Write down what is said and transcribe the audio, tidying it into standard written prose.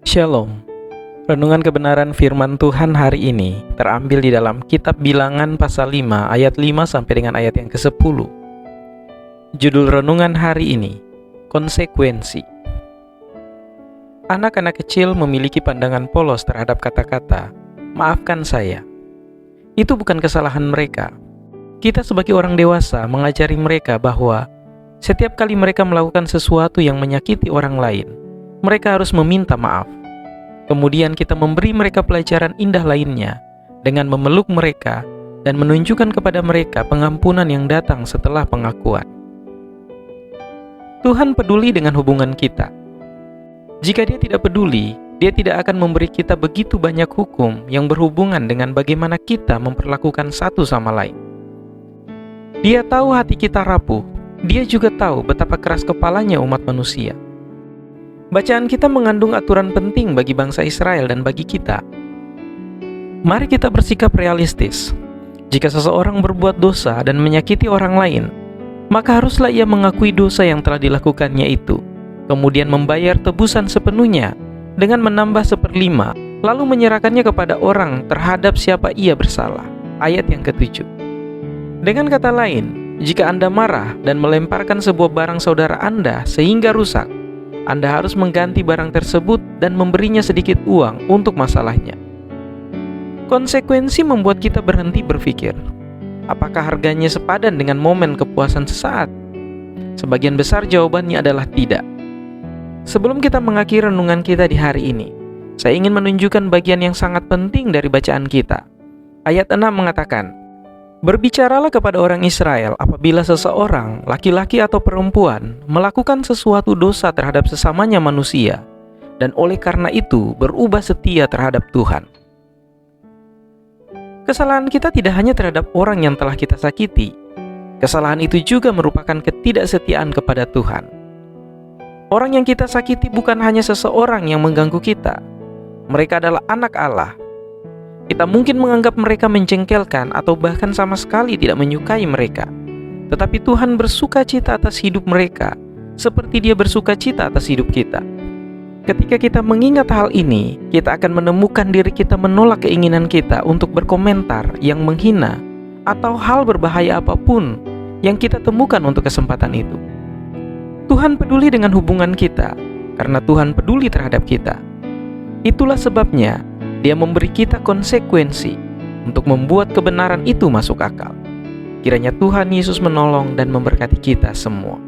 Shalom. Renungan kebenaran firman Tuhan hari ini terambil di dalam kitab Bilangan pasal 5 ayat 5 sampai dengan ayat yang ke-10. Judul renungan hari ini, konsekuensi. Anak-anak kecil memiliki pandangan polos terhadap kata-kata, "Maafkan saya." Itu bukan kesalahan mereka. Kita sebagai orang dewasa mengajari mereka bahwa setiap kali mereka melakukan sesuatu yang menyakiti orang lain, mereka harus meminta maaf. Kemudian kita memberi mereka pelajaran indah lainnya dengan memeluk mereka dan menunjukkan kepada mereka pengampunan yang datang setelah pengakuan. Tuhan peduli dengan hubungan kita. Jika Dia tidak peduli, Dia tidak akan memberi kita begitu banyak hukum yang berhubungan dengan bagaimana kita memperlakukan satu sama lain. Dia tahu hati kita rapuh. Dia juga tahu betapa keras kepalanya umat manusia. Bacaan kita mengandung aturan penting bagi bangsa Israel dan bagi kita. Mari kita bersikap realistis. Jika seseorang berbuat dosa dan menyakiti orang lain, maka haruslah ia mengakui dosa yang telah dilakukannya itu, kemudian membayar tebusan sepenuhnya dengan menambah 1/5, lalu menyerahkannya kepada orang terhadap siapa ia bersalah. Ayat yang ke-7. Dengan kata lain, jika Anda marah dan melemparkan sebuah barang saudara Anda sehingga rusak, Anda harus mengganti barang tersebut dan memberinya sedikit uang untuk masalahnya. Konsekuensi membuat kita berhenti berpikir, apakah harganya sepadan dengan momen kepuasan sesaat? Sebagian besar jawabannya adalah tidak. Sebelum kita mengakhiri renungan kita di hari ini, saya ingin menunjukkan bagian yang sangat penting dari bacaan kita. Ayat 6 mengatakan, "Berbicaralah kepada orang Israel apabila seseorang, laki-laki atau perempuan, melakukan sesuatu dosa terhadap sesamanya manusia, dan oleh karena itu berubah setia terhadap Tuhan." Kesalahan kita tidak hanya terhadap orang yang telah kita sakiti. Kesalahan itu juga merupakan ketidaksetiaan kepada Tuhan. Orang yang kita sakiti bukan hanya seseorang yang mengganggu kita. Mereka adalah anak Allah. Kita mungkin menganggap mereka menjengkelkan atau bahkan sama sekali tidak menyukai mereka. Tetapi Tuhan bersuka cita atas hidup mereka, seperti Dia bersuka cita atas hidup kita. Ketika kita mengingat hal ini, kita akan menemukan diri kita menolak keinginan kita untuk berkomentar yang menghina atau hal berbahaya apapun yang kita temukan untuk kesempatan itu. Tuhan peduli dengan hubungan kita, karena Tuhan peduli terhadap kita. Itulah sebabnya Dia memberi kita konsekuensi untuk membuat kebenaran itu masuk akal. Kiranya Tuhan Yesus menolong dan memberkati kita semua.